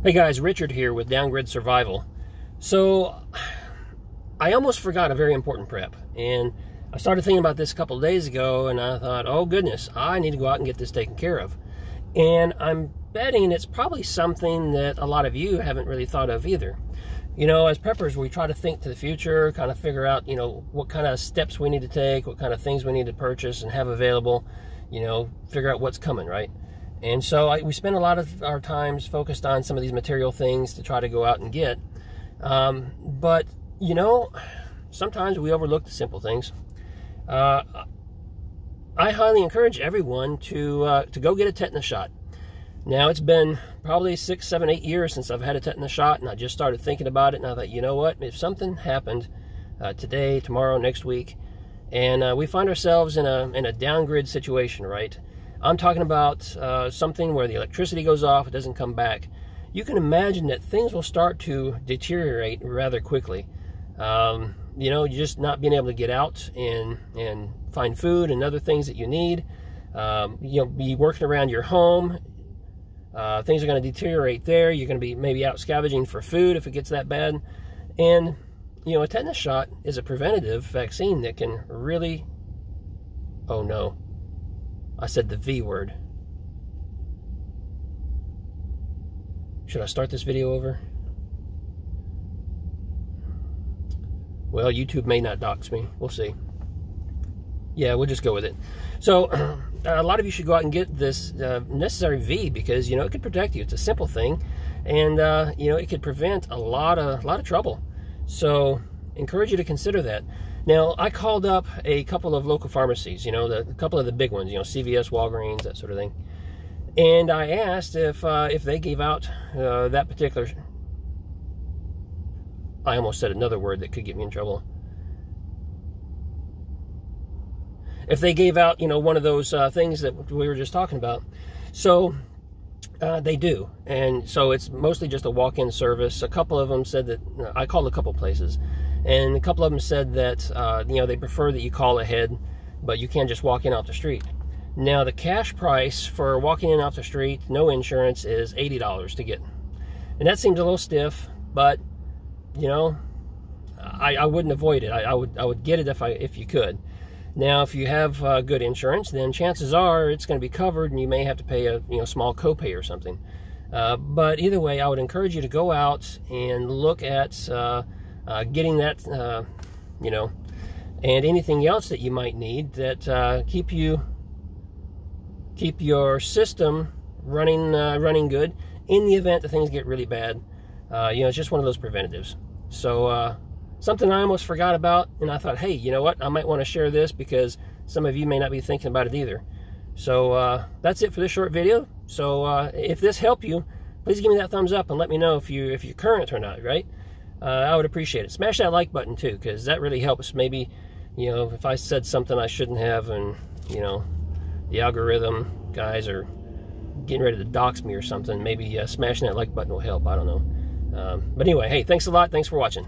Hey guys, Richard here with Downgrid Survival. So, I almost forgot a very important prep, and I started thinking about this a couple of days ago, and I thought, oh goodness, I need to go out and get this taken care of. And I'm betting it's probably something that a lot of you haven't really thought of either. You know, as preppers, we try to think to the future, kind of figure out, you know, what kind of steps we need to take, what kind of things we need to purchase and have available, you know, figure out what's coming, right? And so we spend a lot of our times focused on some of these material things to try to go out and get. But, you know, sometimes we overlook the simple things. I highly encourage everyone to go get a tetanus shot. Now, it's been probably 6, 7, 8 years since I've had a tetanus shot, and I just started thinking about it, and I thought, you know what, if something happened today, tomorrow, next week, and we find ourselves in a downgrid situation, right? I'm talking about something where the electricity goes off, it doesn't come back. You can imagine that things will start to deteriorate rather quickly. You know, just not being able to get out and find food and other things that you need. You know, be working around your home. Things are going to deteriorate there. You're going to be maybe out scavenging for food if it gets that bad. And, you know, a tetanus shot is a preventative vaccine that can really... Oh, no. I said the V word. Should I start this video over? Well, YouTube may not dox me. We'll see. Yeah, we'll just go with it. So, a lot of you should go out and get this necessary V because, you know, it could protect you. It's a simple thing. And, you know, it could prevent a lot of trouble. So, encourage you to consider that. Now, I called up a couple of local pharmacies, you know, a couple of the big ones, you know, CVS, Walgreens, that sort of thing. And I asked if they gave out that particular... I almost said another word that could get me in trouble. If they gave out, you know, one of those things that we were just talking about. So, they do. And so it's mostly just a walk-in service. A couple of them said that... I called a couple places. And a couple of them said that, you know, they prefer that you call ahead, but you can't just walk in off the street. Now, the cash price for walking in off the street, no insurance, is $80 to get. And that seems a little stiff, but, you know, I wouldn't avoid it. I would get it if you could. Now, if you have good insurance, then chances are it's going to be covered, and you may have to pay a small copay or something. But either way, I would encourage you to go out and look at... getting that, you know, and anything else that you might need that keep your system running good in the event that things get really bad. You know, it's just one of those preventatives. So something I almost forgot about, and I thought, hey, you know what, I might want to share this because some of you may not be thinking about it either. So that's it for this short video. So if this helped you, please give me that thumbs up and let me know if you're current or not, right? I would appreciate it. Smash that like button too, because that really helps. Maybe, you know, if I said something I shouldn't have and, you know, the algorithm guys are getting ready to dox me or something, maybe smashing that like button will help. I don't know. But anyway, hey, thanks a lot. Thanks for watching.